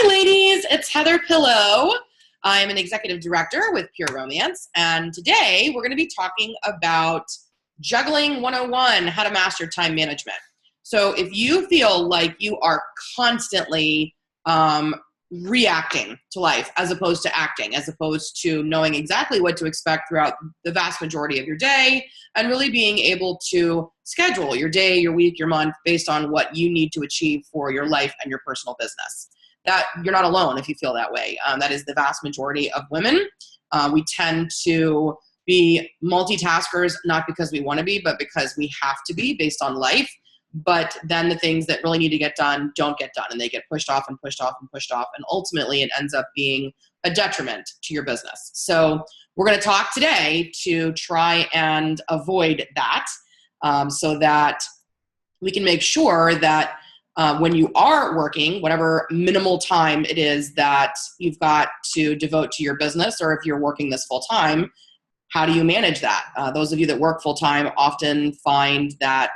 Hi ladies, it's Heather Pillow. I'm an executive director with Pure Romance, and today we're going to be talking about Juggling 101, how to master time management. So if you feel like you are constantly reacting to life as opposed to acting, as opposed to knowing exactly what to expect throughout the vast majority of your day, and really being able to schedule your day, your week, your month based on what you need to achieve for your life and your personal business. That you're not alone if you feel that way. That is the vast majority of women. We tend to be multitaskers, not because we want to be, but because we have to be based on life. But then the things that really need to get done don't get done, and they get pushed off and pushed off and pushed off, and ultimately it ends up being a detriment to your business. So we're going to talk today to try and avoid that, so that we can make sure that when you are working, whatever minimal time it is that you've got to devote to your business, or if you're working this full time, how do you manage that? Those of you that work full time often find that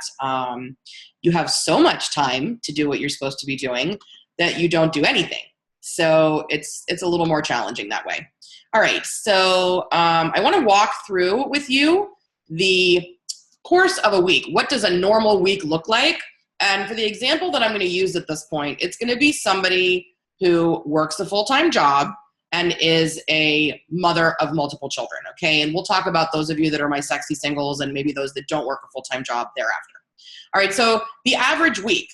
you have so much time to do what you're supposed to be doing that you don't do anything. So it's a little more challenging that way. All right, so I want to walk through with you the course of a week. What does a normal week look like? And for the example that I'm going to use at this point, it's going to be somebody who works a full-time job and is a mother of multiple children, okay? And we'll talk about those of you that are my sexy singles and maybe those that don't work a full-time job thereafter. All right, so the average week,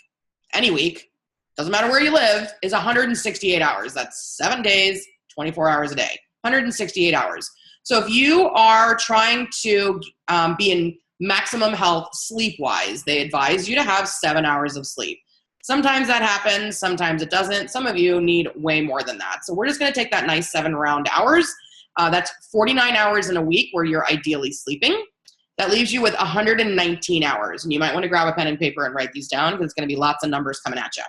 any week, doesn't matter where you live, is 168 hours. That's 7 days, 24 hours a day, 168 hours. So if you are trying to be in maximum health sleep-wise, they advise you to have 7 hours of sleep. Sometimes that happens, sometimes it doesn't. Some of you need way more than that. So we're just gonna take that nice 7 round hours. That's 49 hours in a week where you're ideally sleeping. That leaves you with 119 hours. And you might wanna grab a pen and paper and write these down because it's gonna be lots of numbers coming at you.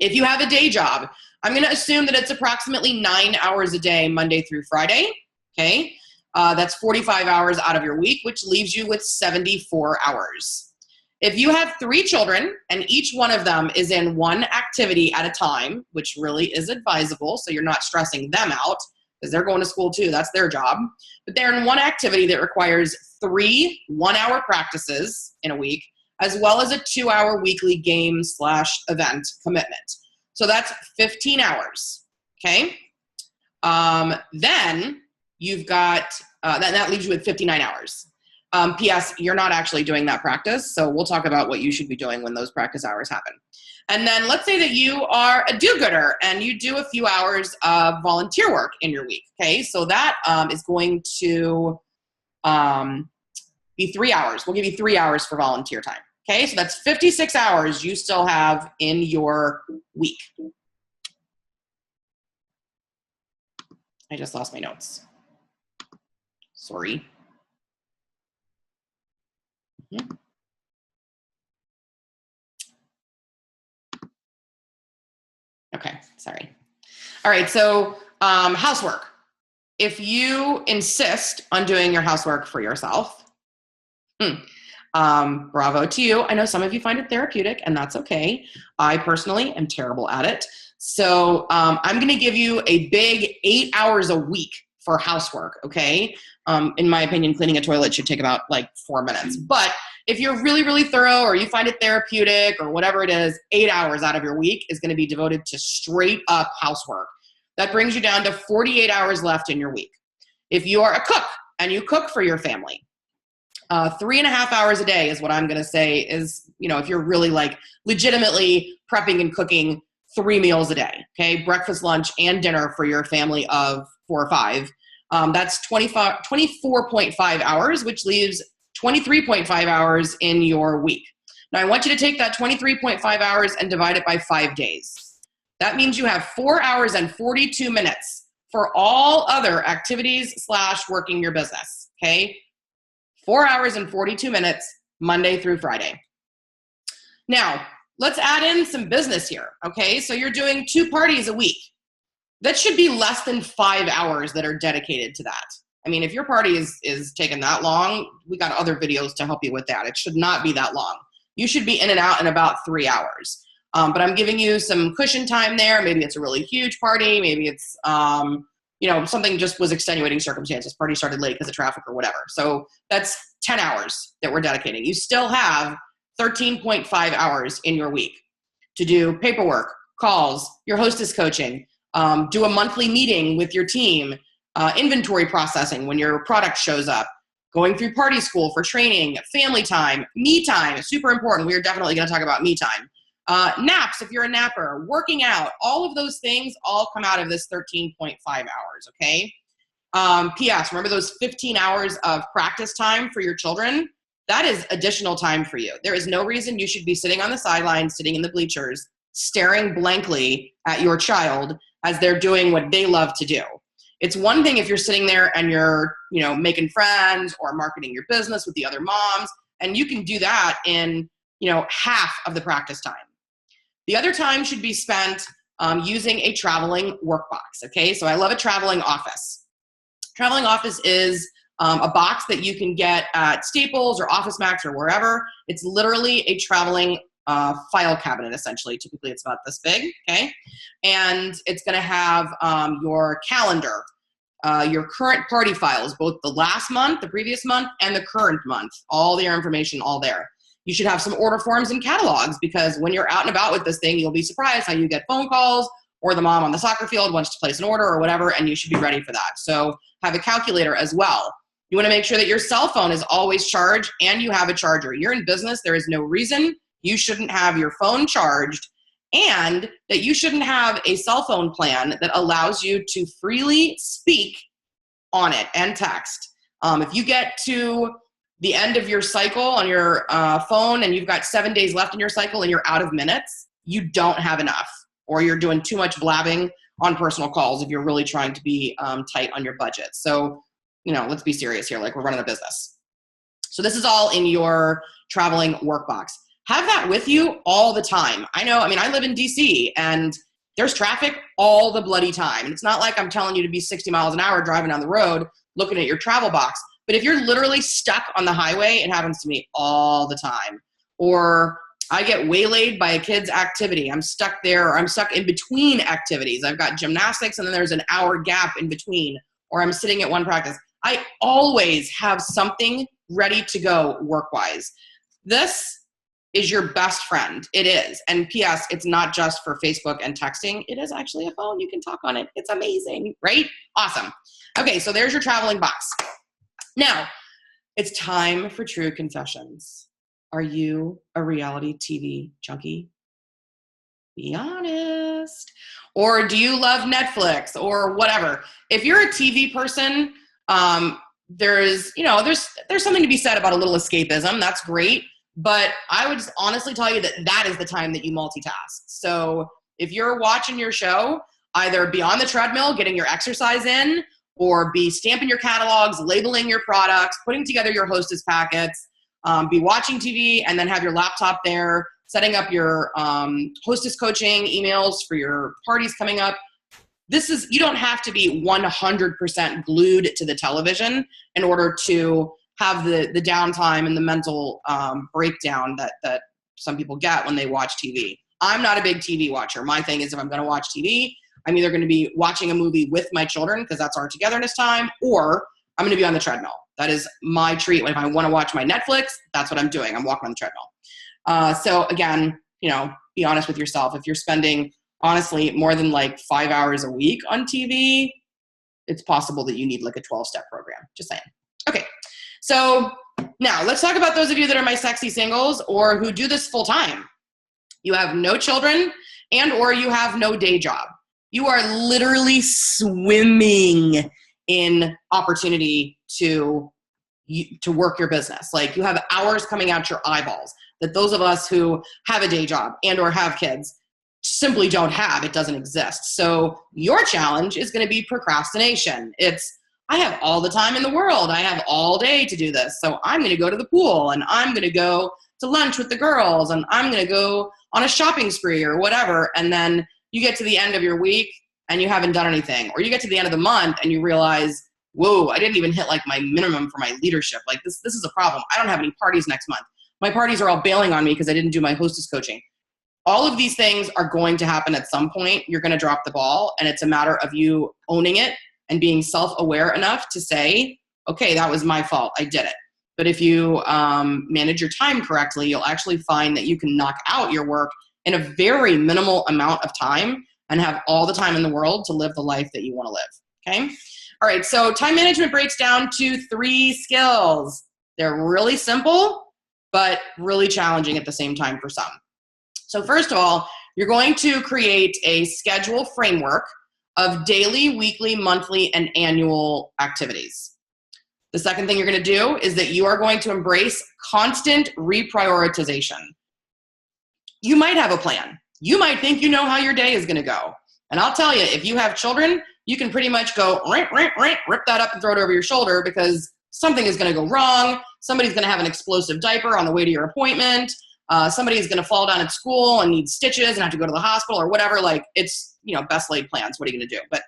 If you have a day job, I'm gonna assume that it's approximately 9 hours a day, Monday through Friday, okay? That's 45 hours out of your week, which leaves you with 74 hours. If you have 3 children and each one of them is in one activity at a time, which really is advisable, so you're not stressing them out because they're going to school too, that's their job, but they're in one activity that requires 3 one-hour practices in a week, as well as a 2-hour weekly game/event commitment. So that's 15 hours, okay? Then you've got, that leaves you with 59 hours. P.S. You're not actually doing that practice, so we'll talk about what you should be doing when those practice hours happen. And then let's say that you are a do-gooder and you do a few hours of volunteer work in your week, okay? So that is going to be 3 hours. We'll give you 3 hours for volunteer time, okay? So that's 56 hours you still have in your week. I just lost my notes. Sorry. Okay, sorry. All right, so housework. If you insist on doing your housework for yourself, bravo to you. I know some of you find it therapeutic, and that's okay. I personally am terrible at it. So I'm going to give you a big 8 hours a week for housework, okay? In my opinion, cleaning a toilet should take about like 4 minutes. But if you're really, really thorough or you find it therapeutic or whatever it is, 8 hours out of your week is going to be devoted to straight up housework. That brings you down to 48 hours left in your week. If you are a cook and you cook for your family, 3.5 hours a day is what I'm going to say is, you know, if you're really like legitimately prepping and cooking 3 meals a day, okay? Breakfast, lunch, and dinner for your family of 4 or 5. That's 24.5 hours, which leaves 23.5 hours in your week. Now I want you to take that 23.5 hours and divide it by 5 days. That means you have 4 hours and 42 minutes for all other activities / working your business, okay? 4 hours and 42 minutes, Monday through Friday. Now, let's add in some business here, okay? So you're doing 2 parties a week. That should be less than 5 hours that are dedicated to that. I mean, if your party is taking that long, we got other videos to help you with that. It should not be that long. You should be in and out in about 3 hours. But I'm giving you some cushion time there. Maybe it's a really huge party. Maybe it's, something just was extenuating circumstances. Party started late because of traffic or whatever. So that's 10 hours that we're dedicating. You still have 13.5 hours in your week to do paperwork, calls, your hostess coaching, do a monthly meeting with your team, inventory processing when your product shows up, going through party school for training, family time, me time, super important. We are definitely going to talk about me time. Naps, if you're a napper, working out, all of those things all come out of this 13.5 hours, okay? P.S., remember those 15 hours of practice time for your children? That is additional time for you. There is no reason you should be sitting on the sidelines, sitting in the bleachers, staring blankly at your child as they're doing what they love to do. It's one thing if you're sitting there and you're, making friends or marketing your business with the other moms, and you can do that in, half of the practice time. The other time should be spent using a traveling workbox, okay? So I love a traveling office. Traveling office is a box that you can get at Staples or Office Max or wherever. It's literally a traveling file cabinet, essentially. Typically, it's about this big, okay? And it's gonna have your calendar, your current party files, both the last month, the previous month, and the current month. All their information, all there. You should have some order forms and catalogs, because when you're out and about with this thing, you'll be surprised how you get phone calls or the mom on the soccer field wants to place an order or whatever, and you should be ready for that. So have a calculator as well. You want to make sure that your cell phone is always charged and you have a charger. You're in business. There is no reason you shouldn't have your phone charged, and that you shouldn't have a cell phone plan that allows you to freely speak on it and text. If you get to the end of your cycle on your phone and you've got 7 days left in your cycle and you're out of minutes, you don't have enough, or you're doing too much blabbing on personal calls if you're really trying to be tight on your budget. So, let's be serious here, like we're running a business. So this is all in your traveling workbox. Have that with you all the time. I live in DC and there's traffic all the bloody time. And it's not like I'm telling you to be 60 miles an hour driving down the road looking at your travel box. But if you're literally stuck on the highway, it happens to me all the time. Or I get waylaid by a kid's activity. I'm stuck there, or I'm stuck in between activities. I've got gymnastics and then there's an hour gap in between, or I'm sitting at one practice. I always have something ready to go work-wise. This is your best friend. It is. And P.S., it's not just for Facebook and texting. It is actually a phone. You can talk on it. It's amazing, right? Awesome. Okay, so there's your traveling box. Now, it's time for true confessions. Are you a reality TV junkie? Be honest. Or do you love Netflix or whatever? If you're a TV person, there's something to be said about a little escapism. That's great. But I would just honestly tell you that is the time that you multitask. So if you're watching your show, either be on the treadmill, getting your exercise in, or be stamping your catalogs, labeling your products, putting together your hostess packets, be watching TV, and then have your laptop there, setting up your hostess coaching emails for your parties coming up. You don't have to be 100% glued to the television in order to have the downtime and the mental breakdown that some people get when they watch TV. I'm not a big TV watcher. My thing is, if I'm going to watch TV, I'm either going to be watching a movie with my children because that's our togetherness time, or I'm going to be on the treadmill. That is my treat. If I want to watch my Netflix, that's what I'm doing. I'm walking on the treadmill. So again, be honest with yourself. If you're spending, honestly, more than like 5 hours a week on TV, it's possible that you need like a 12-step program. Just saying. Okay. So now let's talk about those of you that are my sexy singles or who do this full time. You have no children and or you have no day job. You are literally swimming in opportunity to work your business. Like, you have hours coming out your eyeballs that those of us who have a day job and or have kids simply don't have. It doesn't exist. So your challenge is going to be procrastination. I have all the time in the world. I have all day to do this. So I'm going to go to the pool, and I'm going to go to lunch with the girls, and I'm going to go on a shopping spree or whatever. And then you get to the end of your week and you haven't done anything, or you get to the end of the month and you realize, whoa, I didn't even hit like my minimum for my leadership. Like this is a problem. I don't have any parties next month. My parties are all bailing on me because I didn't do my hostess coaching. all of these things are going to happen at some point. You're going to drop the ball, and it's a matter of you owning it and being self-aware enough to say, okay, that was my fault. I did it. But if you manage your time correctly, you'll actually find that you can knock out your work in a very minimal amount of time and have all the time in the world to live the life that you want to live, okay? All right, so time management breaks down to 3 skills. They're really simple, but really challenging at the same time for some. So first of all, you're going to create a schedule framework of daily, weekly, monthly, and annual activities. The second thing you're going to do is that you are going to embrace constant reprioritization. You might have a plan. You might think you know how your day is going to go. And I'll tell you, if you have children, you can pretty much go, rip that up and throw it over your shoulder because something is going to go wrong. Somebody's going to have an explosive diaper on the way to your appointment. Somebody's going to fall down at school and need stitches and have to go to the hospital or whatever. Like, it's, best laid plans. What are you going to do? But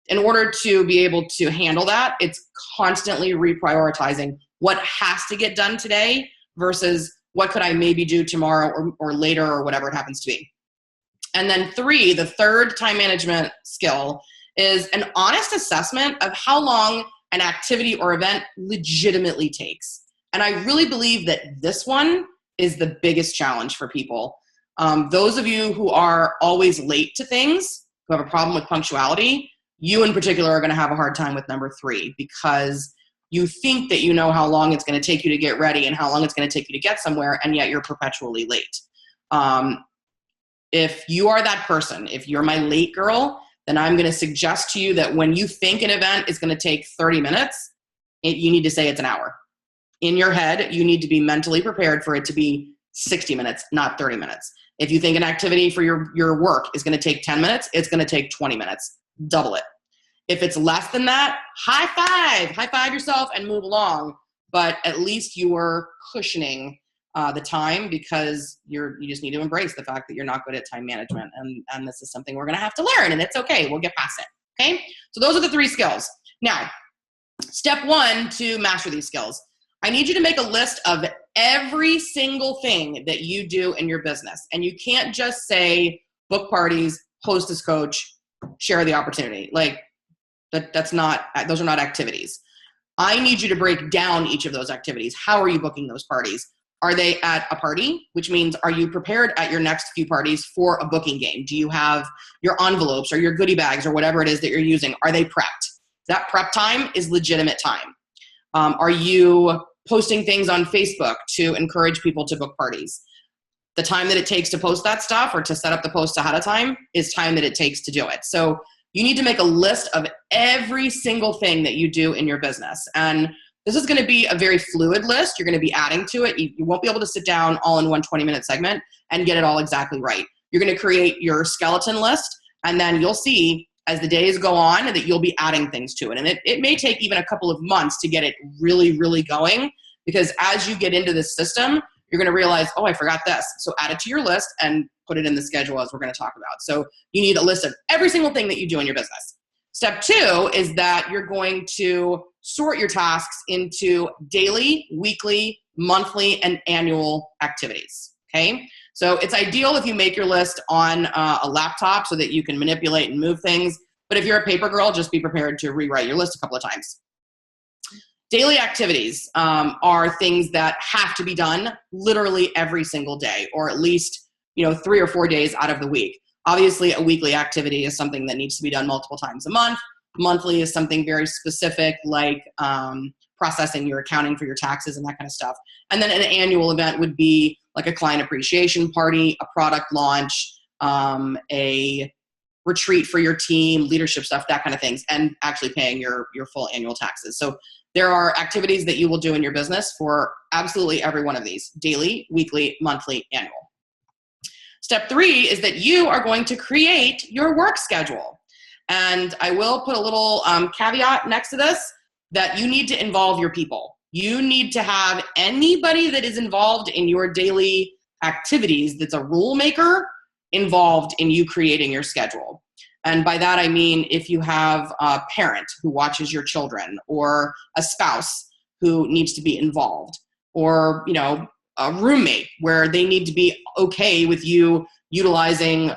in order to be able to handle that, it's constantly reprioritizing what has to get done today versus what could I maybe do tomorrow or later or whatever it happens to be. And then 3, the third time management skill is an honest assessment of how long an activity or event legitimately takes. And I really believe that this one is the biggest challenge for people. Those of you who are always late to things, who have a problem with punctuality, you in particular are going to have a hard time with number 3 because you think that you know how long it's going to take you to get ready and how long it's going to take you to get somewhere, and yet you're perpetually late. If you are that person, if you're my late girl, then I'm going to suggest to you that when you think an event is going to take 30 minutes, you need to say it's an hour. In your head, you need to be mentally prepared for it to be 60 minutes, not 30 minutes. If you think an activity for your work is going to take 10 minutes, it's going to take 20 minutes. Double it. If it's less than that, high five yourself and move along. But at least you are cushioning the time because you just need to embrace the fact that you're not good at time management. And this is something we're going to have to learn, and it's okay. We'll get past it. Okay. So those are the 3 skills. Now, step 1 to master these skills. I need you to make a list of every single thing that you do in your business. And you can't just say book parties, hostess coach, share the opportunity. Like those are not activities. I need you to break down each of those activities. How are you booking those parties? Are they at a party? Which means, are you prepared at your next few parties for a booking game? Do you have your envelopes or your goodie bags or whatever it is that you're using? Are they prepped? That prep time is legitimate time. Are you posting things on Facebook to encourage people to book parties? The time that it takes to post that stuff or to set up the post ahead of time is time that it takes to do it. So you need to make a list of every single thing that you do in your business. And this is going to be a very fluid list. You're going to be adding to it. You won't be able to sit down all in one 20-minute segment and get it all exactly right. You're going to create your skeleton list, and then you'll see as the days go on that you'll be adding things to it. And it may take even a couple of months to get it really, really going, because as you get into this system, you're going to realize, oh, I forgot this. So add it to your list and put it in the schedule as we're going to talk about. So you need a list of every single thing that you do in your business. Step 2 is that you're going to sort your tasks into daily, weekly, monthly, and annual activities, okay? So it's ideal if you make your list on a laptop so that you can manipulate and move things. But if you're a paper girl, just be prepared to rewrite your list a couple of times. Daily activities are things that have to be done literally every single day, or at least 3 or 4 days out of the week. Obviously, a weekly activity is something that needs to be done multiple times a month. Monthly is something very specific, like processing your accounting for your taxes and that kind of stuff. And then an annual event would be like a client appreciation party, a product launch, a retreat for your team, leadership stuff, that kind of things, and actually paying your full annual taxes. So there are activities that you will do in your business for absolutely every one of these: daily, weekly, monthly, annual. Step 3 is that you are going to create your work schedule. And I will put a little caveat next to this, that you need to involve your people. You need to have anybody that is involved in your daily activities that's a rule maker involved in you creating your schedule. And by that, I mean, if you have a parent who watches your children, or a spouse who needs to be involved, or, a roommate where they need to be okay with you utilizing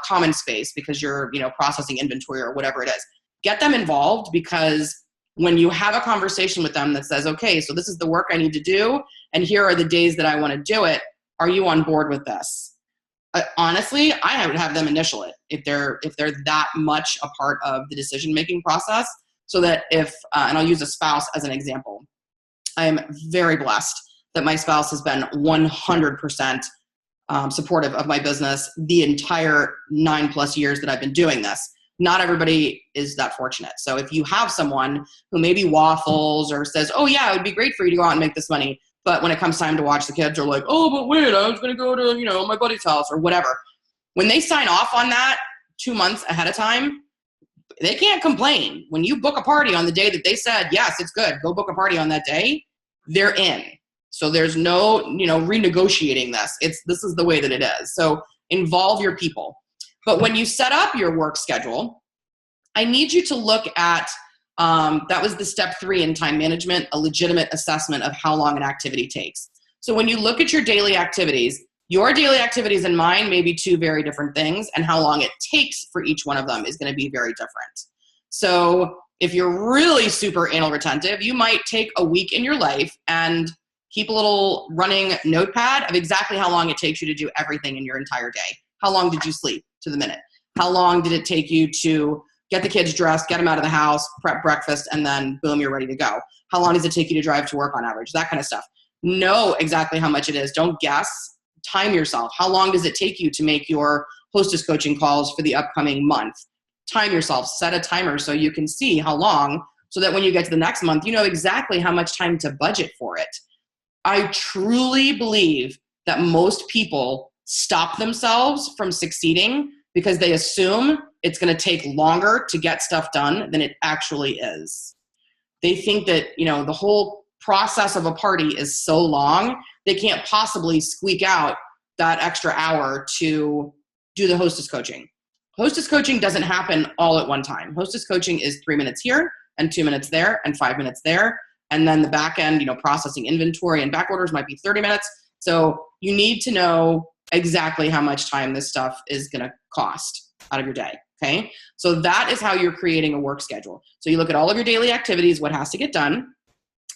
common space because you're, processing inventory or whatever it is. Get them involved, because when you have a conversation with them that says, okay, so this is the work I need to do, and here are the days that I want to do it, are you on board with this? Honestly, I would have them initial it if they're that much a part of the decision-making process, so that if, and I'll use a spouse as an example. I am very blessed that my spouse has been 100% supportive of my business the entire 9+ years that I've been doing this. Not everybody is that fortunate. So if you have someone who maybe waffles or says, oh yeah, it would be great for you to go out and make this money, but when it comes time to watch the kids are like, oh, but wait, I was going to go to, my buddy's house or whatever. When they sign off on that 2 months ahead of time, they can't complain. When you book a party on the day that they said, yes, it's good, go book a party on that day, they're in. So there's no, renegotiating this. This is the way that it is. So involve your people. But when you set up your work schedule, I need you to look at, that was the step 3 in time management, a legitimate assessment of how long an activity takes. So when you look at your daily activities, your daily activities and mine may be 2 very different things, and how long it takes for each one of them is going to be very different. So if you're really super anal retentive, you might take a week in your life and keep a little running notepad of exactly how long it takes you to do everything in your entire day. How long did you sleep to the minute? How long did it take you to get the kids dressed, get them out of the house, prep breakfast, and then boom, you're ready to go? How long does it take you to drive to work on average? That kind of stuff. Know exactly how much it is. Don't guess. Time yourself. How long does it take you to make your hostess coaching calls for the upcoming month? Time yourself. Set a timer so you can see how long, so that when you get to the next month, you know exactly how much time to budget for it. I truly believe that most people stop themselves from succeeding because they assume it's going to take longer to get stuff done than it actually is. They think that, the whole process of a party is so long, they can't possibly squeak out that extra hour to do the hostess coaching. Hostess coaching doesn't happen all at one time. Hostess coaching is 3 minutes here and 2 minutes there and 5 minutes there. And then the back end, processing inventory and back orders might be 30 minutes. So you need to know exactly how much time this stuff is going to cost out of your day. Okay. So that is how you're creating a work schedule. So you look at all of your daily activities, what has to get done.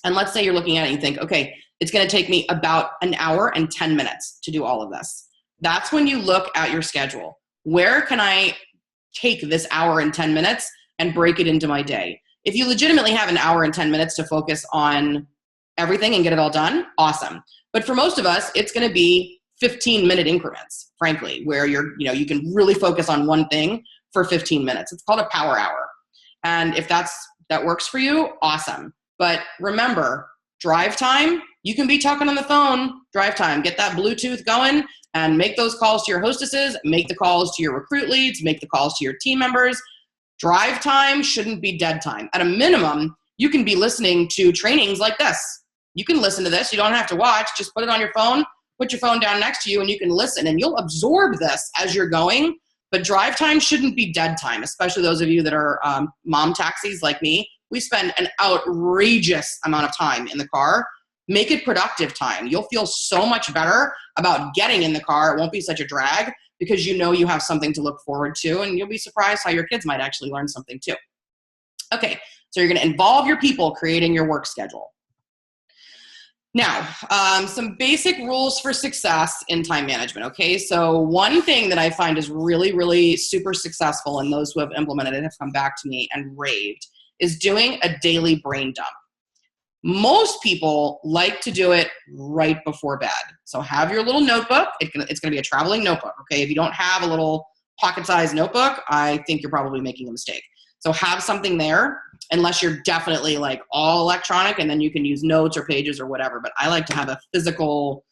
And let's say you're looking at it and you think, okay, it's going to take me about an hour and 10 minutes to do all of this. That's when you look at your schedule. Where can I take this hour and 10 minutes and break it into my day? If you legitimately have an hour and 10 minutes to focus on everything and get it all done, awesome. But for most of us, it's going to be 15-minute increments, frankly, where you can really focus on one thing for 15 minutes. It's called a power hour. And if that works for you, awesome. But remember, drive time, you can be talking on the phone, drive time, get that Bluetooth going and make those calls to your hostesses, make the calls to your recruit leads, make the calls to your team members. Drive time shouldn't be dead time. At a minimum, you can be listening to trainings like this. You can listen to this. You don't have to watch. Just put it on your phone, put your phone down next to you, and you can listen. And you'll absorb this as you're going. But drive time shouldn't be dead time, especially those of you that are mom taxis like me. We spend an outrageous amount of time in the car. Make it productive time. You'll feel so much better about getting in the car. It won't be such a drag because you have something to look forward to, and you'll be surprised how your kids might actually learn something too. Okay, so you're going to involve your people creating your work schedule. Now, some basic rules for success in time management, okay? So one thing that I find is really, really super successful, and those who have implemented it have come back to me and raved, is doing a daily brain dump. Most people like to do it right before bed. So have your little notebook. It's going to be a traveling notebook, okay? If you don't have a little pocket-sized notebook, I think you're probably making a mistake. So have something there, unless you're definitely like all electronic, and then you can use notes or pages or whatever. But I like to have a physical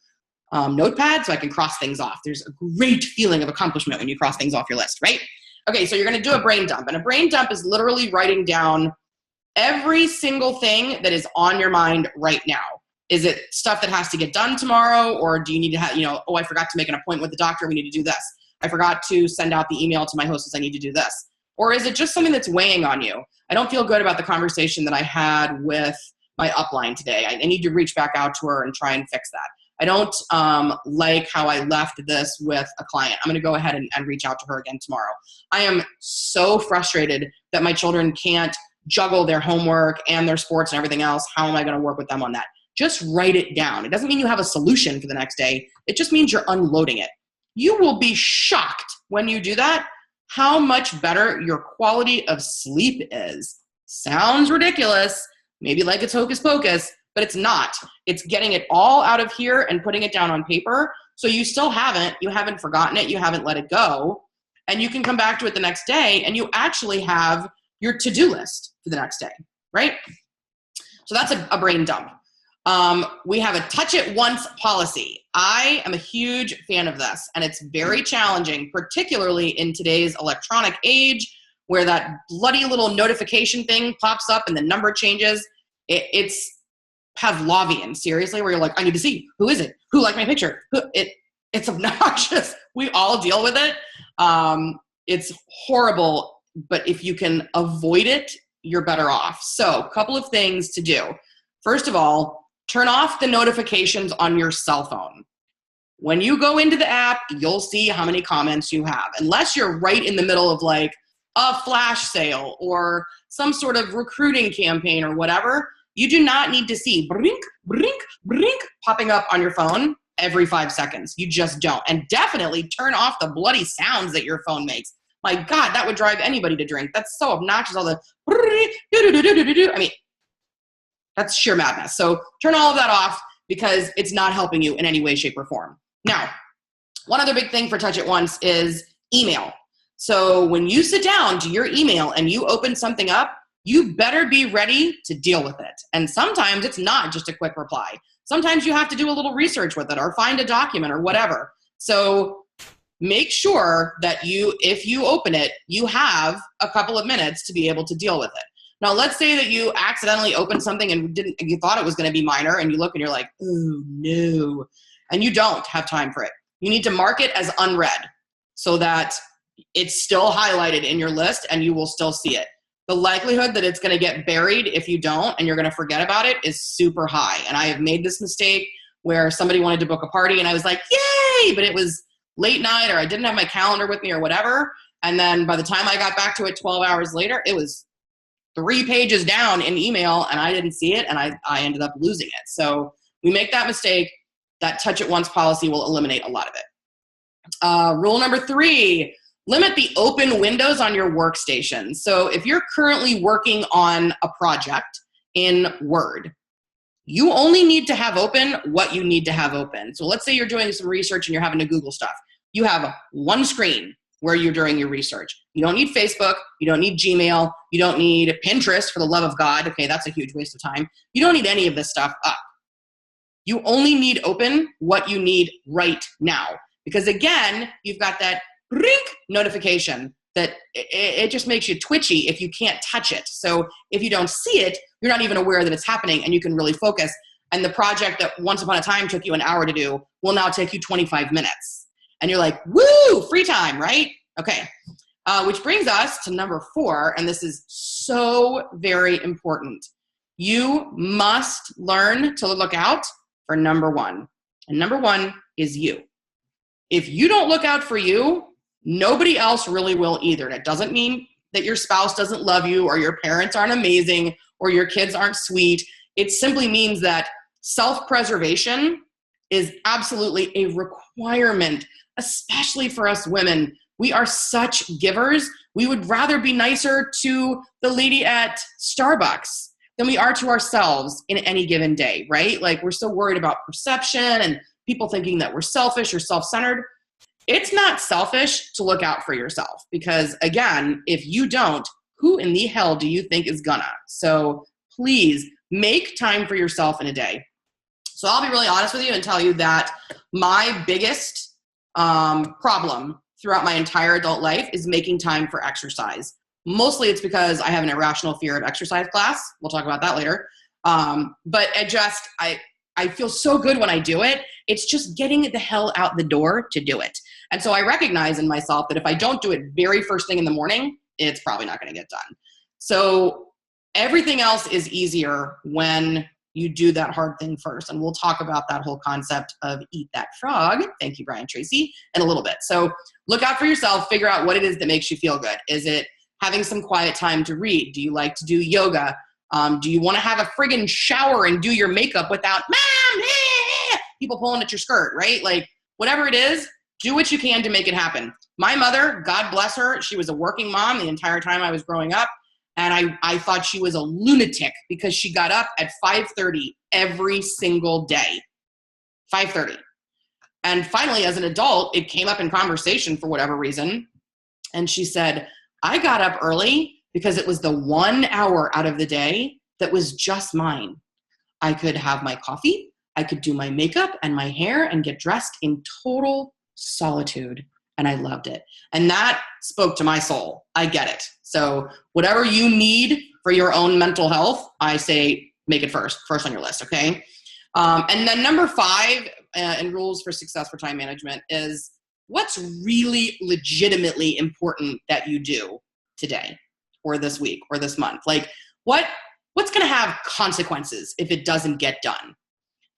notepad so I can cross things off. There's a great feeling of accomplishment when you cross things off your list, right? Okay, so you're going to do a brain dump. And a brain dump is literally writing down every single thing that is on your mind right now. Is it stuff that has to get done tomorrow, or do you need to have, oh, I forgot to make an appointment with the doctor, we need to do this. I forgot to send out the email to my hostess, I need to do this. Or is it just something that's weighing on you? I don't feel good about the conversation that I had with my upline today. I need to reach back out to her and try and fix that. I don't like how I left this with a client. I'm going to go ahead and reach out to her again tomorrow. I am so frustrated that my children can't juggle their homework and their sports and everything else. How am I going to work with them on that? Just write it down. It doesn't mean you have a solution for the next day. It just means you're unloading it. You will be shocked when you do that how much better your quality of sleep is. Sounds ridiculous, maybe like it's hocus pocus, but it's not. It's getting it all out of here and putting it down on paper. So you haven't forgotten it, you haven't let it go, and you can come back to it the next day and you actually have your to-do list for the next day, right? So that's a brain dump. We have a touch it once policy. I am a huge fan of this, and it's very challenging, particularly in today's electronic age where that bloody little notification thing pops up and the number changes. It's Pavlovian, seriously, where you're like, I need to see, who is it? Who liked my picture? It's obnoxious. We all deal with it. It's horrible, but if you can avoid it, you're better off. So a couple of things to do. First of all, turn off the notifications on your cell phone. When you go into the app, you'll see how many comments you have. Unless you're right in the middle of like a flash sale or some sort of recruiting campaign or whatever, you do not need to see brink, brink, brink popping up on your phone every 5 seconds. You just don't. And definitely turn off the bloody sounds that your phone makes. My God, that would drive anybody to drink. That's so obnoxious. All the I mean, that's sheer madness. So turn all of that off because it's not helping you in any way, shape, or form. Now, one other big thing for Touch It Once is email. So when you sit down to your email and you open something up, you better be ready to deal with it. And sometimes it's not just a quick reply. Sometimes you have to do a little research with it or find a document or whatever. So make sure that if you open it, you have a couple of minutes to be able to deal with it. Now, let's say that you accidentally opened something and you thought it was going to be minor, and you look and you're like, oh no, and you don't have time for it. You need to mark it as unread so that it's still highlighted in your list and you will still see it. The likelihood that it's going to get buried if you don't and you're going to forget about it is super high. And I have made this mistake where somebody wanted to book a party and I was like, yay, but it was late night or I didn't have my calendar with me or whatever. And then by the time I got back to it 12 hours later, it was 3 pages down in email and I didn't see it and I ended up losing it. So we make that mistake. That touch it once policy will eliminate a lot of it. Rule number 3, limit the open windows on your workstation. So if you're currently working on a project in Word, you only need to have open what you need to have open. So let's say you're doing some research and you're having to Google stuff. You have one screen where you're doing your research. You don't need Facebook. You don't need Gmail. You don't need Pinterest, for the love of God. Okay, that's a huge waste of time. You don't need any of this stuff up. You only need open what you need right now. Because again, you've got that brink notification that it just makes you twitchy if you can't touch it. So if you don't see it, you're not even aware that it's happening and you can really focus. And the project that once upon a time took you an hour to do will now take you 25 minutes. And you're like, woo, free time, right? Okay, which brings us to number 4, and this is so very important. You must learn to look out for number 1. And number 1 is you. If you don't look out for you, nobody else really will either. That doesn't mean that your spouse doesn't love you or your parents aren't amazing or your kids aren't sweet. It simply means that self-preservation is absolutely a requirement, especially for us women. We are such givers. We would rather be nicer to the lady at Starbucks than we are to ourselves in any given day, right? Like, we're so worried about perception and people thinking that we're selfish or self-centered. It's not selfish to look out for yourself because, again, if you don't, who in the hell do you think is gonna? So please make time for yourself in a day. So I'll be really honest with you and tell you that my biggest problem throughout my entire adult life is making time for exercise. Mostly it's because I have an irrational fear of exercise class. We'll talk about that later. But I feel so good when I do it. It's just getting the hell out the door to do it. And so I recognize in myself that if I don't do it very first thing in the morning, it's probably not going to get done. So everything else is easier when you do that hard thing first. And we'll talk about that whole concept of eat that frog. Thank you, Brian Tracy, in a little bit. So look out for yourself, figure out what it is that makes you feel good. Is it having some quiet time to read? Do you like to do yoga? Do you want to have a friggin' shower and do your makeup without people pulling at your skirt, right? Like whatever it is, do what you can to make it happen. My mother, God bless her, she was a working mom the entire time I was growing up. And I thought she was a lunatic because she got up at 5:30 every single day. 5:30. And finally, as an adult, it came up in conversation for whatever reason. And she said, I got up early because it was the 1 hour out of the day that was just mine. I could have my coffee, I could do my makeup and my hair and get dressed in total solitude. And I loved it. And that spoke to my soul. I get it. So whatever you need for your own mental health, I say make it first on your list, okay? And then number 5 in rules for success for time management is what's really legitimately important that you do today or this week or this month? Like what's going to have consequences if it doesn't get done?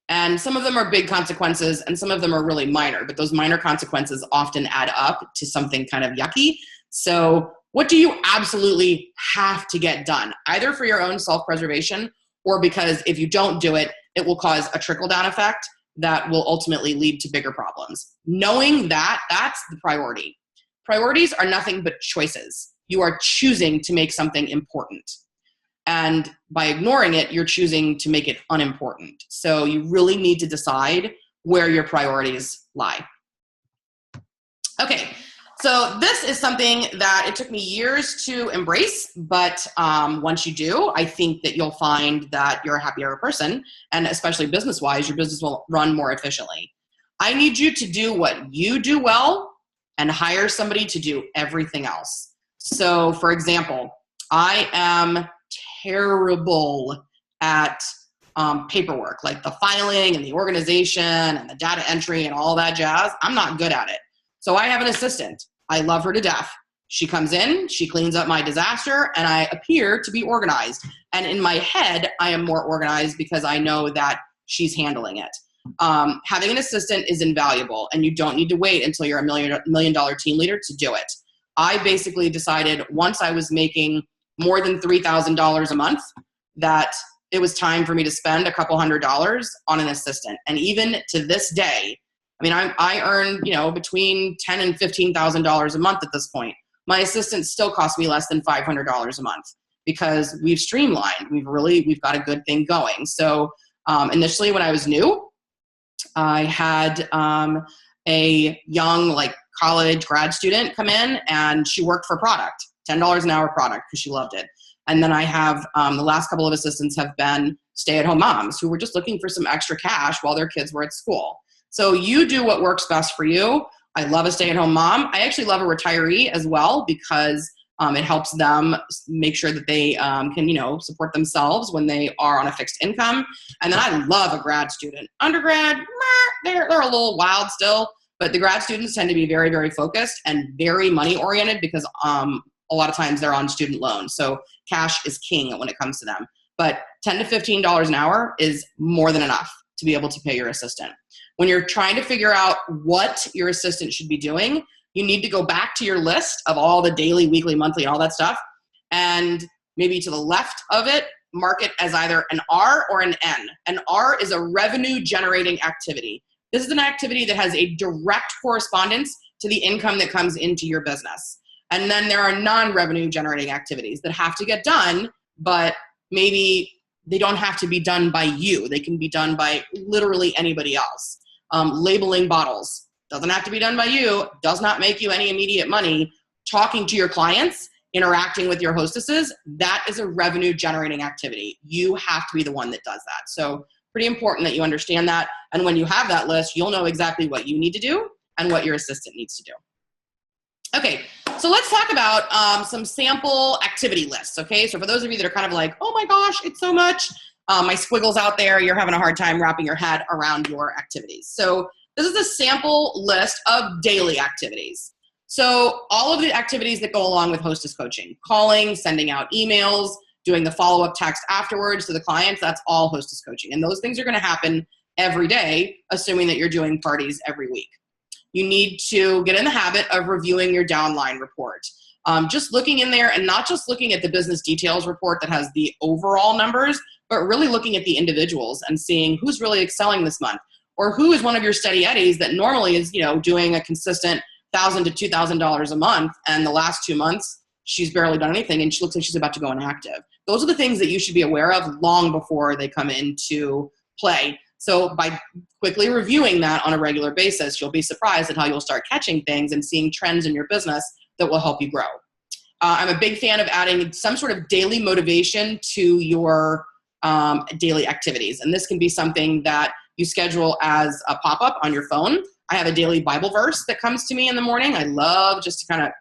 And some of them are big consequences and some of them are really minor, but those minor consequences often add up to something kind of yucky. So what do you absolutely have to get done, either for your own self-preservation or because if you don't do it, it will cause a trickle-down effect that will ultimately lead to bigger problems. Knowing that, that's the priority. Priorities are nothing but choices. You are choosing to make something important. And by ignoring it, you're choosing to make it unimportant. So you really need to decide where your priorities lie. Okay, so this is something that it took me years to embrace, but once you do, I think that you'll find that you're a happier person, and especially business-wise, your business will run more efficiently. I need you to do what you do well and hire somebody to do everything else. So for example, I am terrible at paperwork, like the filing and the organization and the data entry and all that jazz. I'm not good at it. So I have an assistant. I love her to death. She comes in, she cleans up my disaster, and I appear to be organized. And in my head, I am more organized because I know that she's handling it. Having an assistant is invaluable, and you don't need to wait until you're a million dollar team leader to do it. I basically decided once I was making more than $3,000 a month that it was time for me to spend a couple $100s on an assistant. And even to this day, I mean, I earn, between $10,000 and $15,000 a month at this point. My assistant still costs me less than $500 a month because we've streamlined. We've got a good thing going. So initially when I was new, I had a young college grad student come in and she worked for product. $10 an hour product because she loved it. And then I have the last couple of assistants have been stay-at-home moms who were just looking for some extra cash while their kids were at school. So you do what works best for you. I love a stay-at-home mom. I actually love a retiree as well because it helps them make sure that they can, support themselves when they are on a fixed income. And then I love a grad student. Undergrad, they're a little wild still, but the grad students tend to be very, very focused and very money-oriented because a lot of times they're on student loans. So cash is king when it comes to them. But $10 to $15 an hour is more than enough to be able to pay your assistant. When you're trying to figure out what your assistant should be doing, you need to go back to your list of all the daily, weekly, monthly, and all that stuff. And maybe to the left of it, mark it as either an R or an N. An R is a revenue generating activity. This is an activity that has a direct correspondence to the income that comes into your business. And then there are non-revenue generating activities that have to get done, but maybe they don't have to be done by you. They can be done by literally anybody else. Labeling bottles doesn't have to be done by you, does not make you any immediate money. Talking to your clients, interacting with your hostesses, that is a revenue generating activity. You have to be the one that does that. So pretty important that you understand that. And when you have that list, you'll know exactly what you need to do and what your assistant needs to do. Okay, so let's talk about some sample activity lists, okay? So for those of you that are kind of like, oh my gosh, it's so much, my squiggles out there, you're having a hard time wrapping your head around your activities. So this is a sample list of daily activities. So all of the activities that go along with hostess coaching, calling, sending out emails, doing the follow-up text afterwards to the clients, that's all hostess coaching. And those things are going to happen every day, assuming that you're doing parties every week. You need to get in the habit of reviewing your downline report. Just looking in there and not just looking at the business details report that has the overall numbers, but really looking at the individuals and seeing who's really excelling this month, or who is one of your steady eddies that normally is, doing a consistent $1,000 to $2,000 a month, and the last 2 months she's barely done anything and she looks like she's about to go inactive. Those are the things that you should be aware of long before they come into play. So by quickly reviewing that on a regular basis, you'll be surprised at how you'll start catching things and seeing trends in your business that will help you grow. I'm a big fan of adding some sort of daily motivation to your daily activities. And this can be something that you schedule as a pop-up on your phone. I have a daily Bible verse that comes to me in the morning. I love just to kind of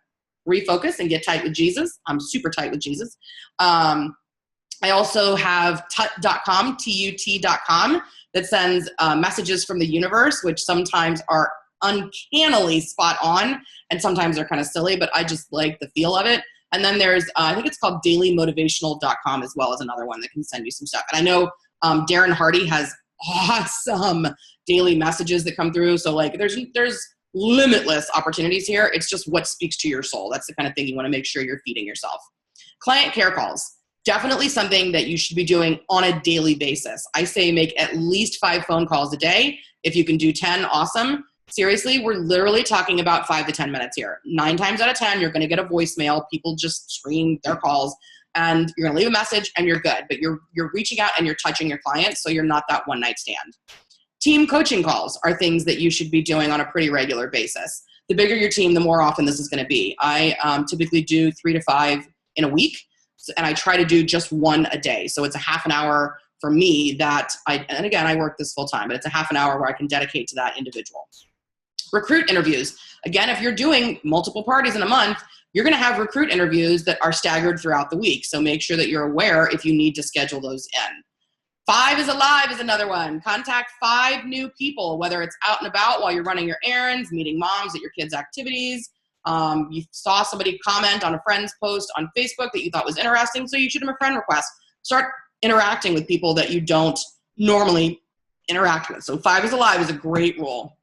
refocus and get tight with Jesus. I'm super tight with Jesus. I also have tut.com, TUT.com, that sends messages from the universe, which sometimes are uncannily spot on, and sometimes they're kind of silly, but I just like the feel of it. And then there's, I think it's called dailymotivational.com as well, as another one that can send you some stuff. And I know Darren Hardy has awesome daily messages that come through. So like there's limitless opportunities here. It's just what speaks to your soul. That's the kind of thing you want to make sure you're feeding yourself. Client care calls. Definitely something that you should be doing on a daily basis. I say make at least 5 phone calls a day. If you can do 10, awesome. Seriously, we're literally talking about 5 to 10 minutes here. 9 times out of 10, you're going to get a voicemail. People just screen their calls, and you're going to leave a message and you're good. But you're reaching out and you're touching your clients, so you're not that one-night stand. Team coaching calls are things that you should be doing on a pretty regular basis. The bigger your team, the more often this is going to be. I typically do 3 to 5 in a week, and I try to do just 1 a day. So it's a half an hour for me and again, I work this full time, but it's a half an hour where I can dedicate to that individual. Recruit interviews. Again, if you're doing multiple parties in a month, you're going to have recruit interviews that are staggered throughout the week. So make sure that you're aware if you need to schedule those in. 5 is alive is another one. Contact 5 new people, whether it's out and about while you're running your errands, meeting moms at your kids' activities. You saw somebody comment on a friend's post on Facebook that you thought was interesting, so you shoot them a friend request. Start interacting with people that you don't normally interact with. So 5 is alive is a great rule.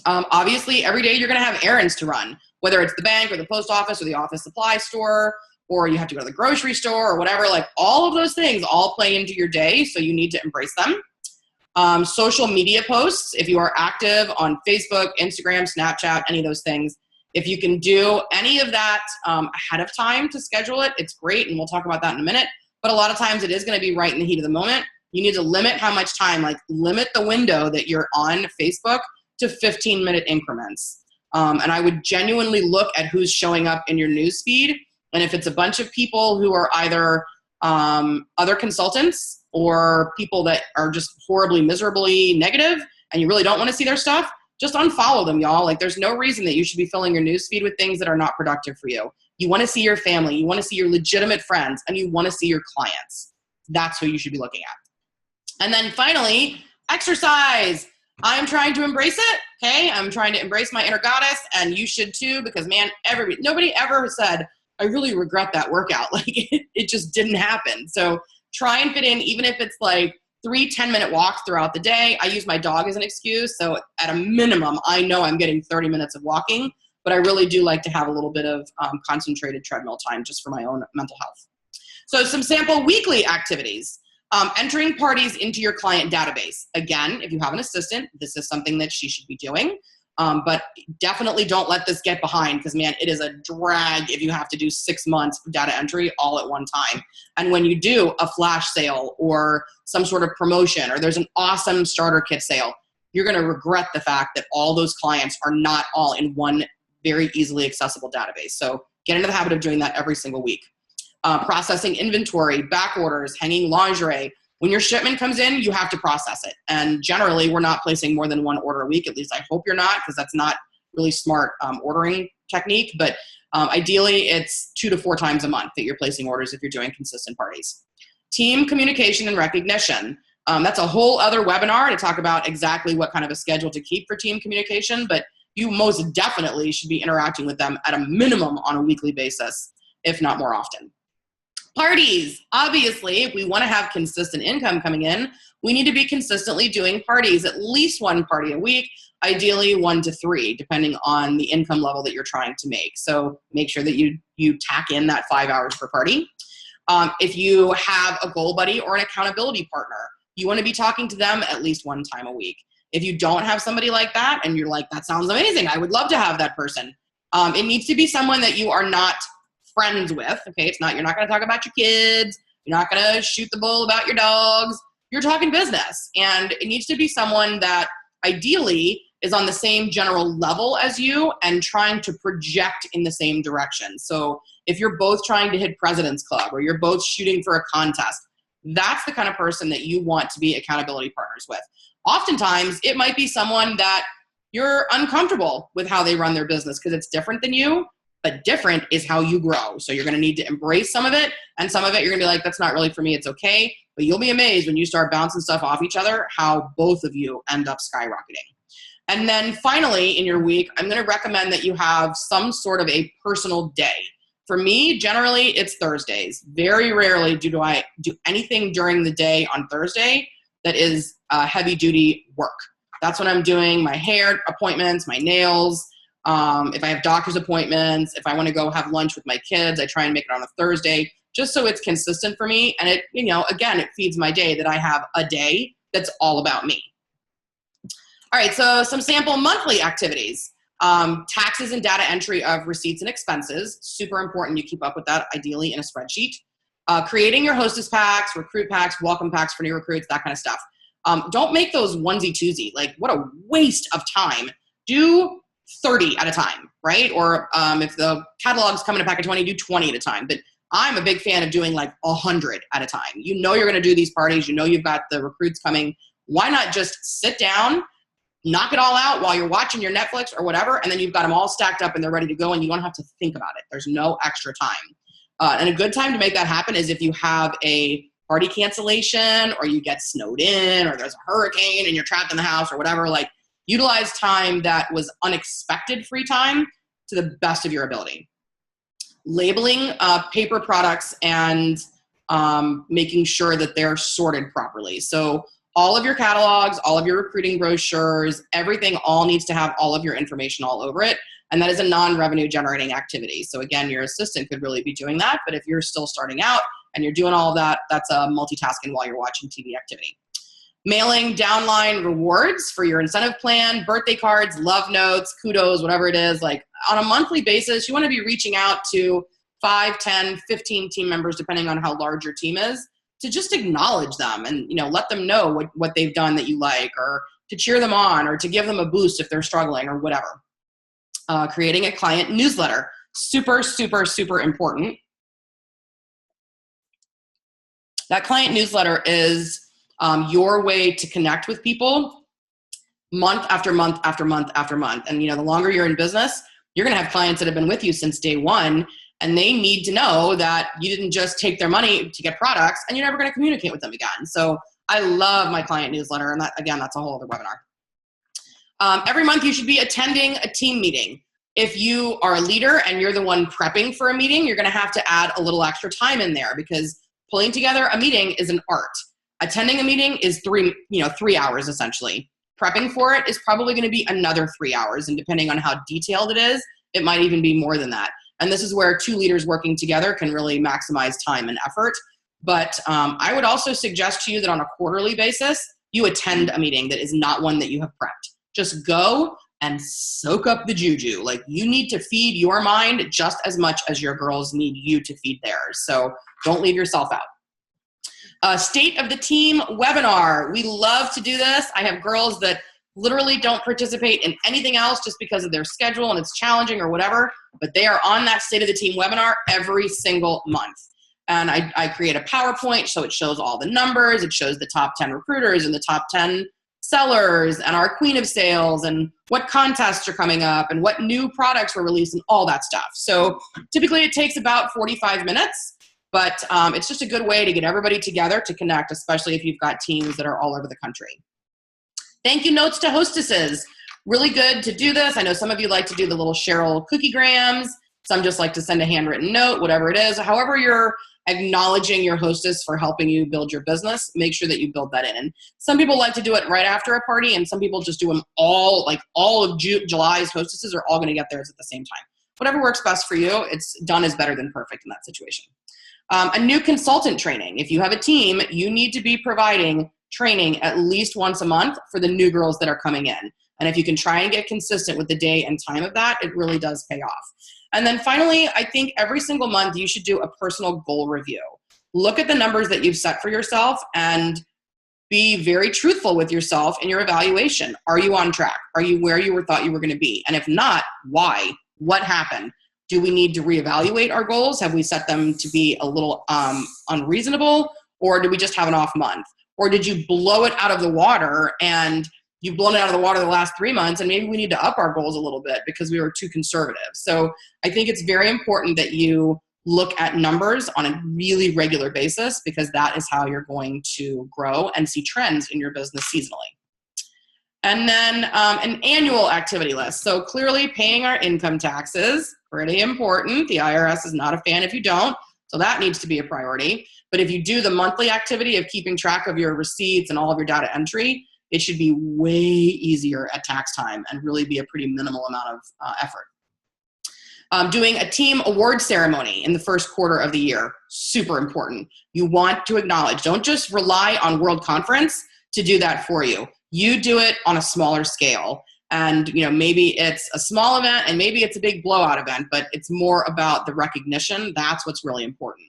Obviously, every day you're going to have errands to run, whether it's the bank or the post office or the office supply store, or you have to go to the grocery store or whatever. Like all of those things all play into your day, so you need to embrace them. Social media posts, if you are active on Facebook, Instagram, Snapchat, any of those things, if you can do any of that ahead of time to schedule it, it's great, and we'll talk about that in a minute. But a lot of times it is going to be right in the heat of the moment. You need to limit how much time, like limit the window that you're on Facebook to 15-minute increments. And I would genuinely look at who's showing up in your news feed. And if it's a bunch of people who are either other consultants or people that are just horribly, miserably negative, and you really don't want to see their stuff, just unfollow them, y'all. Like there's no reason that you should be filling your news feed with things that are not productive for you. You want to see your family, you want to see your legitimate friends, and you want to see your clients. That's who you should be looking at. And then finally, exercise. I'm trying to embrace it, okay? I'm trying to embrace my inner goddess, and you should too, because man, nobody ever said, I really regret that workout. Like it just didn't happen. So try and fit in, even if it's like 3 10-minute walks throughout the day. I use my dog as an excuse. So at a minimum, I know I'm getting 30 minutes of walking, but I really do like to have a little bit of concentrated treadmill time just for my own mental health. So some sample weekly activities. Entering parties into your client database. Again, if you have an assistant, this is something that she should be doing. But definitely don't let this get behind, because man, it is a drag if you have to do 6 months of data entry all at one time. And when you do a flash sale or some sort of promotion, or there's an awesome starter kit sale, you're going to regret the fact that all those clients are not all in one very easily accessible database. So get into the habit of doing that every single week. Processing inventory, back orders, hanging lingerie. When your shipment comes in, you have to process it. And generally, we're not placing more than 1 order a week. At least I hope you're not, because that's not really smart ordering technique. But ideally, it's 2 to 4 times a month that you're placing orders if you're doing consistent parties. Team communication and recognition. That's a whole other webinar to talk about exactly what kind of a schedule to keep for team communication. But you most definitely should be interacting with them at a minimum on a weekly basis, if not more often. Parties. Obviously, if we want to have consistent income coming in, we need to be consistently doing parties, at least one party a week, ideally 1 to 3, depending on the income level that you're trying to make. So make sure that you tack in that 5 hours per party. If you have a goal buddy or an accountability partner, you want to be talking to them at least 1 time a week. If you don't have somebody like that and you're like, that sounds amazing, I would love to have that person, it needs to be someone that you are not friends with. Okay, you're not going to talk about your kids, you're not going to shoot the bull about your dogs, you're talking business. And it needs to be someone that ideally is on the same general level as you and trying to project in the same direction. So if you're both trying to hit President's Club or you're both shooting for a contest, that's the kind of person that you want to be accountability partners with. Oftentimes, it might be someone that you're uncomfortable with how they run their business because it's different than you, but different is how you grow. So you're going to need to embrace some of it, and some of it you're going to be like, that's not really for me, it's okay. But you'll be amazed when you start bouncing stuff off each other, how both of you end up skyrocketing. And then finally, in your week, I'm going to recommend that you have some sort of a personal day. For me, generally, it's Thursdays. Very rarely do I do anything during the day on Thursday that is heavy-duty work. That's when I'm doing my hair appointments, my nails. If I have doctor's appointments, if I want to go have lunch with my kids, I try and make it on a Thursday, just so it's consistent for me. And it, again, it feeds my day that I have a day that's all about me. All right, so some sample monthly activities. Taxes and data entry of receipts and expenses. Super important you keep up with that, ideally in a spreadsheet. Creating your hostess packs, recruit packs, welcome packs for new recruits, that kind of stuff. Don't make those onesie-twosie. Like, what a waste of time. Do 30 at a time, right? Or if the catalog's coming in a pack of 20, do 20 at a time. But I'm a big fan of doing like 100 at a time. You know you're going to do these parties. You know you've got the recruits coming. Why not just sit down, knock it all out while you're watching your Netflix or whatever, and then you've got them all stacked up and they're ready to go and you don't have to think about it. There's no extra time. And a good time to make that happen is if you have a party cancellation or you get snowed in or there's a hurricane and you're trapped in the house or whatever. Like, utilize time that was unexpected free time to the best of your ability. Labeling paper products and making sure that they're sorted properly. So all of your catalogs, all of your recruiting brochures, everything all needs to have all of your information all over it. And that is a non-revenue generating activity. So again, your assistant could really be doing that. But if you're still starting out and you're doing all of that, that's a multitasking while you're watching TV activity. Mailing downline rewards for your incentive plan, birthday cards, love notes, kudos, whatever it is. Like, on a monthly basis, you want to be reaching out to 5, 10, 15 team members, depending on how large your team is, to just acknowledge them and, let them know what they've done that you like, or to cheer them on, or to give them a boost if they're struggling or whatever. Creating a client newsletter. Super, super, super important. That client newsletter is your way to connect with people month after month after month after month. And, the longer you're in business, you're going to have clients that have been with you since day one, and they need to know that you didn't just take their money to get products and you're never going to communicate with them again. So I love my client newsletter. And that, again, that's a whole other webinar. Every month you should be attending a team meeting. If you are a leader and you're the one prepping for a meeting, you're going to have to add a little extra time in there, because pulling together a meeting is an art. Attending a meeting is 3 hours essentially. Prepping for it is probably going to be another 3 hours. And depending on how detailed it is, it might even be more than that. And this is where 2 leaders working together can really maximize time and effort. But I would also suggest to you that on a quarterly basis, you attend a meeting that is not one that you have prepped. Just go and soak up the juju. Like, you need to feed your mind just as much as your girls need you to feed theirs. So don't leave yourself out. State of the team webinar. We love to do this. I have girls that literally don't participate in anything else just because of their schedule and it's challenging or whatever, but they are on that state of the team webinar every single month. And I create a PowerPoint so it shows all the numbers, it shows the top 10 recruiters and the top 10 sellers and our queen of sales and what contests are coming up and what new products were released and all that stuff. So typically it takes about 45 minutes. But it's just a good way to get everybody together to connect, especially if you've got teams that are all over the country. Thank you notes to hostesses. Really good to do this. I know some of you like to do the little Cheryl cookie grams. Some just like to send a handwritten note, whatever it is. However you're acknowledging your hostess for helping you build your business, make sure that you build that in. And some people like to do it right after a party, and some people just do them all, like all of July's hostesses are all going to get theirs at the same time. Whatever works best for you, it's done is better than perfect in that situation. A new consultant training. If you have a team, you need to be providing training at least once a month for the new girls that are coming in. And if you can try and get consistent with the day and time of that, it really does pay off. And then finally, I think every single month you should do a personal goal review. Look at the numbers that you've set for yourself and be very truthful with yourself in your evaluation. Are you on track? Are you where you thought you were going to be? And if not, why? What happened? Do we need to reevaluate our goals? Have we set them to be a little unreasonable? Or do we just have an off month? Or did you blow it out of the water and you've blown it out of the water the last 3 months and maybe we need to up our goals a little bit because we were too conservative? So I think it's very important that you look at numbers on a really regular basis because that is how you're going to grow and see trends in your business seasonally. And then an annual activity list. So clearly paying our income taxes, pretty important. The IRS is not a fan if you don't, so that needs to be a priority. But if you do the monthly activity of keeping track of your receipts and all of your data entry, it should be way easier at tax time and really be a pretty minimal amount of effort. Doing a team award ceremony in the first quarter of the year, super important. You want to acknowledge, don't just rely on World Conference to do that for you. You do it on a smaller scale. And maybe it's a small event and maybe it's a big blowout event, but it's more about the recognition. That's what's really important.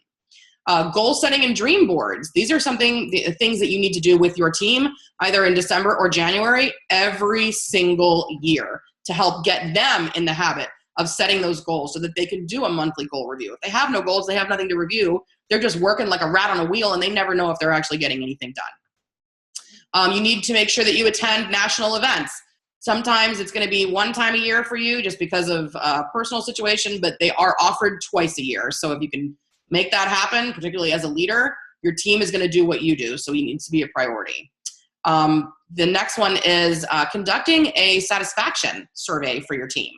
Goal setting and dream boards. These are the things that you need to do with your team, either in December or January, every single year to help get them in the habit of setting those goals so that they can do a monthly goal review. If they have no goals, they have nothing to review. They're just working like a rat on a wheel and they never know if they're actually getting anything done. You need to make sure that you attend national events. Sometimes it's going to be one time a year for you just because of a personal situation, but they are offered twice a year. So if you can make that happen, particularly as a leader, your team is going to do what you do. So it needs to be a priority. The next one is conducting a satisfaction survey for your team.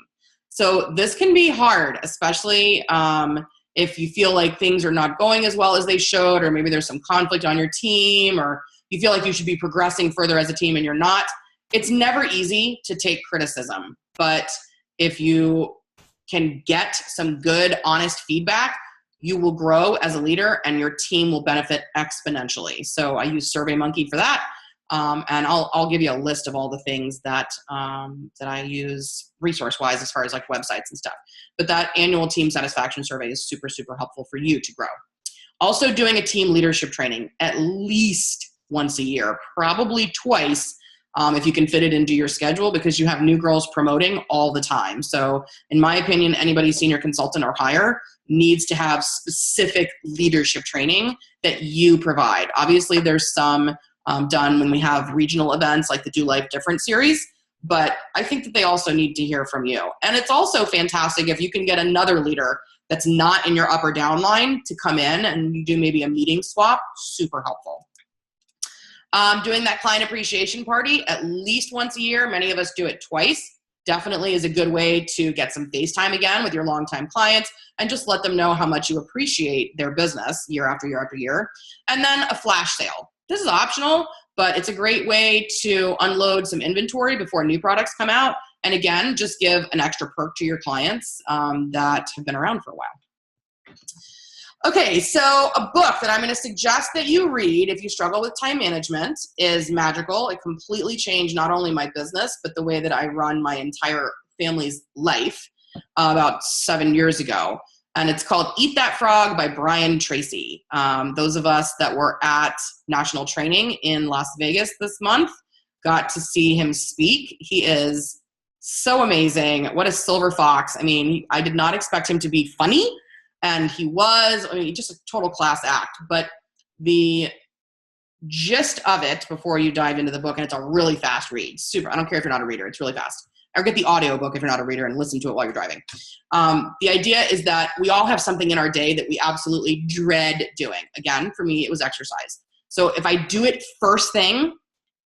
So this can be hard, especially if you feel like things are not going as well as they should, or maybe there's some conflict on your team, or you feel like you should be progressing further as a team and you're not. It's never easy to take criticism, but if you can get some good, honest feedback, you will grow as a leader and your team will benefit exponentially. So I use SurveyMonkey for that. And I'll give you a list of all the things that I use resource-wise as far as like websites and stuff. But that annual team satisfaction survey is super, super helpful for you to grow. Also doing a team leadership training at least once a year, probably twice if you can fit it into your schedule because you have new girls promoting all the time. So in my opinion, anybody senior consultant or higher needs to have specific leadership training that you provide. Obviously, there's some done when we have regional events like the Do Life Different series, but I think that they also need to hear from you. And it's also fantastic if you can get another leader that's not in your up or down line to come in and you do maybe a meeting swap, super helpful. Doing that client appreciation party at least once a year. Many of us do it twice. Definitely is a good way to get some face time again with your longtime clients and just let them know how much you appreciate their business year after year after year. And then a flash sale. This is optional, but it's a great way to unload some inventory before new products come out. And again, just give an extra perk to your clients that have been around for a while. Okay, so a book that I'm going to suggest that you read if you struggle with time management is magical. It completely changed not only my business, but the way that I run my entire family's life about 7 years ago. And it's called Eat That Frog by Brian Tracy. Those of us that were at National Training in Las Vegas this month got to see him speak. He is so amazing. What a silver fox. I mean, I did not expect him to be funny. And he was, just a total class act. But the gist of it, before you dive into the book, and it's a really fast read, super, I don't care if you're not a reader, it's really fast. Or get the audio book if you're not a reader and listen to it while you're driving. The idea is that we all have something in our day that we absolutely dread doing. Again, for me, it was exercise. So if I do it first thing,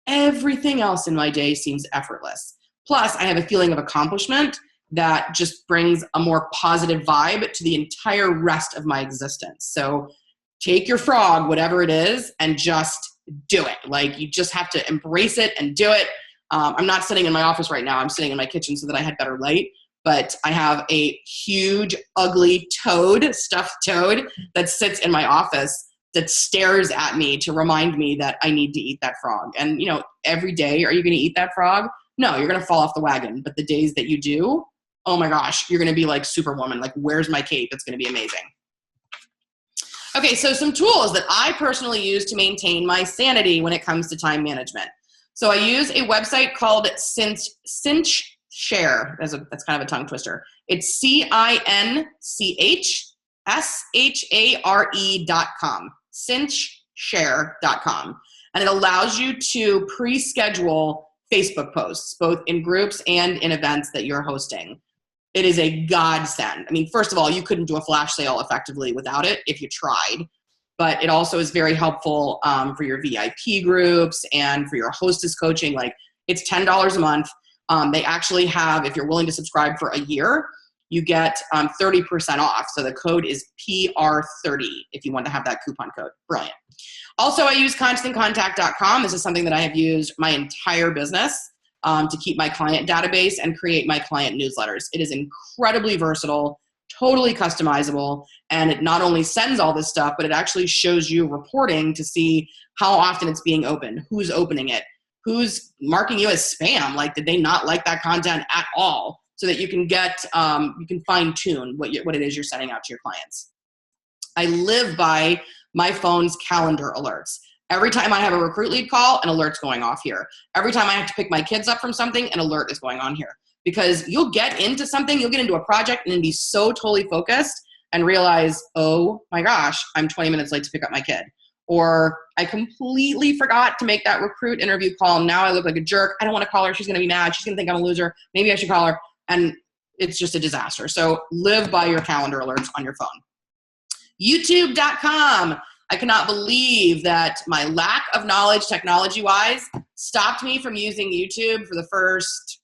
everything else in my day seems effortless. Plus, I have a feeling of accomplishment that just brings a more positive vibe to the entire rest of my existence. So take your frog, whatever it is, and just do it. Like, you just have to embrace it and do it. I'm not sitting in my office right now. I'm sitting in my kitchen so that I had better light. But I have a huge, ugly toad, stuffed toad, that sits in my office that stares at me to remind me that I need to eat that frog. And, you know, every day, are you going to eat that frog? No, you're going to fall off the wagon. But the days that you do, oh my gosh, you're going to be like Superwoman. Like, where's my cape? It's going to be amazing. Okay, so some tools that I personally use to maintain my sanity when it comes to time management. So I use a website called Cinch Share. That's kind of a tongue twister. It's CINCHSHARE.com. cinchshare.com. And it allows you to pre-schedule Facebook posts, both in groups and in events that you're hosting. It is a godsend. I mean, first of all, you couldn't do a flash sale effectively without it if you tried. But it also is very helpful for your VIP groups and for your hostess coaching. Like, it's $10 a month. They actually have, if you're willing to subscribe for a year, you get 30% off. So the code is PR30 if you want to have that coupon code. Brilliant. Also, I use constantcontact.com. This is something that I have used my entire business to keep my client database and create my client newsletters. It is incredibly versatile, totally customizable, and it not only sends all this stuff, but it actually shows you reporting to see how often it's being opened, who's opening it, who's marking you as spam. Like, did they not like that content at all? So that you can get, you can fine tune what it is you're sending out to your clients. I live by my phone's calendar alerts. Every time I have a recruit lead call, an alert's going off here. Every time I have to pick my kids up from something, an alert is going on here. Because you'll get into something, you'll get into a project and be so totally focused and realize, oh my gosh, I'm 20 minutes late to pick up my kid. Or I completely forgot to make that recruit interview call. Now I look like a jerk. I don't want to call her. She's going to be mad. She's going to think I'm a loser. Maybe I should call her. And it's just a disaster. So live by your calendar alerts on your phone. YouTube.com. I cannot believe that my lack of knowledge technology-wise stopped me from using YouTube for the first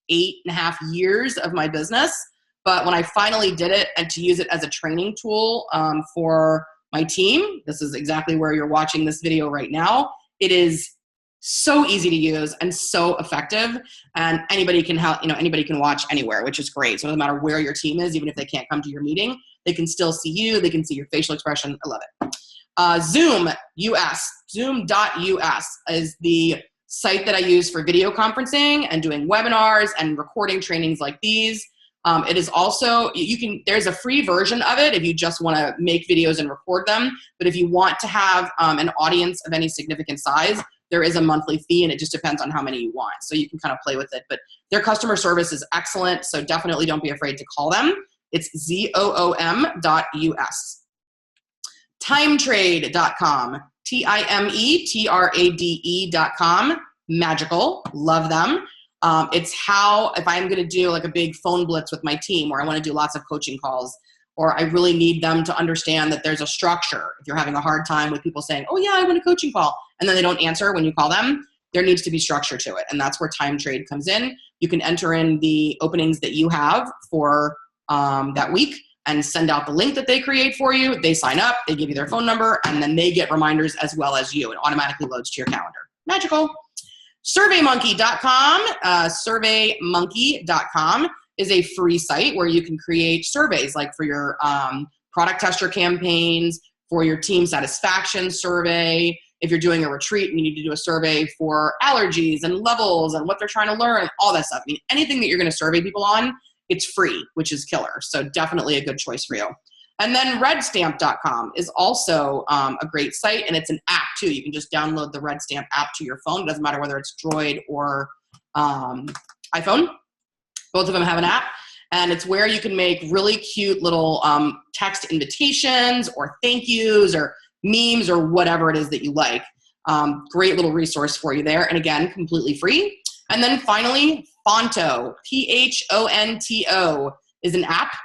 8.5 years of my business. But when I finally did it, and to use it as a training tool for my team, this is exactly where you're watching this video right now. It is so easy to use and so effective, and anybody can help, anybody can watch anywhere, which is great. So it doesn't matter where your team is, even if they can't come to your meeting, they can still see you, they can see your facial expression. I love it. Zoom.us is the site that I use for video conferencing and doing webinars and recording trainings like these. It is also, there's a free version of it if you just want to make videos and record them. But if you want to have an audience of any significant size, there is a monthly fee, and it just depends on how many you want. So you can kind of play with it. But their customer service is excellent, so definitely don't be afraid to call them. It's zoom.us. Timetrade.com. TIMETRADE.com. Magical. Love them. It's how, if I'm going to do like a big phone blitz with my team, or I want to do lots of coaching calls, or I really need them to understand that there's a structure. If you're having a hard time with people saying, oh yeah, I want a coaching call, and then they don't answer when you call them, there needs to be structure to it. And that's where Time Trade comes in. You can enter in the openings that you have for that week and send out the link that they create for you. They sign up, they give you their phone number, and then they get reminders as well as you. It automatically loads to your calendar. Magical. SurveyMonkey.com. SurveyMonkey.com is a free site where you can create surveys, like for your product tester campaigns, for your team satisfaction survey. If you're doing a retreat and you need to do a survey for allergies and levels and what they're trying to learn, all that stuff. I mean, anything that you're going to survey people on, it's free, which is killer. So definitely a good choice for you. And then redstamp.com is also a great site, and it's an app too. You can just download the Redstamp app to your phone. It doesn't matter whether it's Droid or iPhone. Both of them have an app, and it's where you can make really cute little text invitations or thank yous or memes or whatever it is that you like. Great little resource for you there, and again, completely free. And then finally, Phonto, Phonto, is an app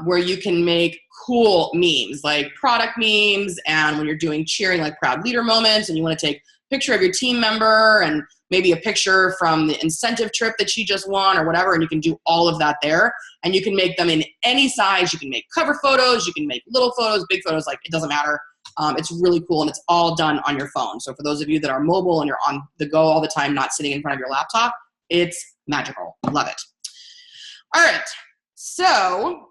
where you can make cool memes, like product memes, and when you're doing cheering, like proud leader moments, and you want to take picture of your team member and maybe a picture from the incentive trip that she just won or whatever, and you can do all of that there. And you can make them in any size. You can make cover photos, you can make little photos, big photos, like it doesn't matter. It's really cool, and it's all done on your phone. So for those of you that are mobile and you're on the go all the time, not sitting in front of your laptop, it's magical. Love it. All right, so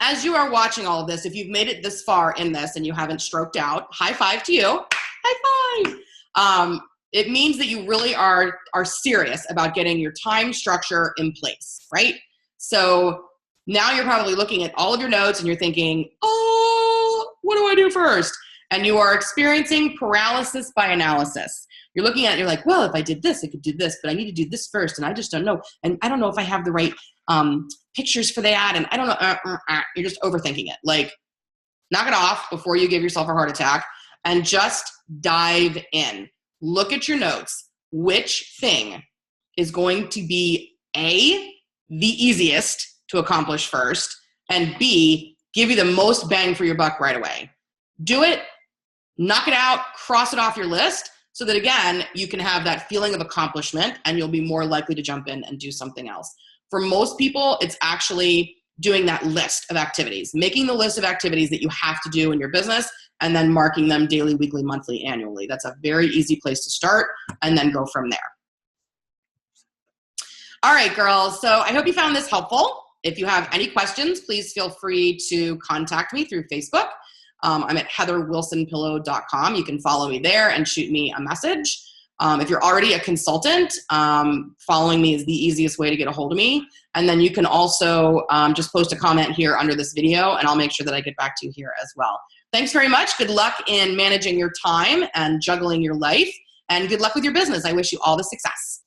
as you are watching all of this, if you've made it this far in this and you haven't stroked out, high five to you. High five. It means that you really are serious about getting your time structure in place, right? So now you're probably looking at all of your notes and you're thinking, oh, what do I do first? And you are experiencing paralysis by analysis. You're looking at it, you're like, well, if I did this, I could do this, but I need to do this first, and I just don't know. And I don't know if I have the right pictures for that, and I don't know. You're just overthinking it. Like, knock it off before you give yourself a heart attack and just dive in. Look at your notes. Which thing is going to be A, the easiest to accomplish first, and B, give you the most bang for your buck right away? Do it, knock it out, cross it off your list, so that, again, you can have that feeling of accomplishment and you'll be more likely to jump in and do something else. For most people, it's actually doing that list of activities, making the list of activities that you have to do in your business, and then marking them daily, weekly, monthly, annually. That's a very easy place to start, and then go from there. All right, girls, so I hope you found this helpful. If you have any questions, please feel free to contact me through Facebook. I'm at heatherwilsonpillow.com. You can follow me there and shoot me a message. If you're already a consultant, following me is the easiest way to get a hold of me. And then you can also just post a comment here under this video, and I'll make sure that I get back to you here as well. Thanks very much. Good luck in managing your time and juggling your life, and good luck with your business. I wish you all the success.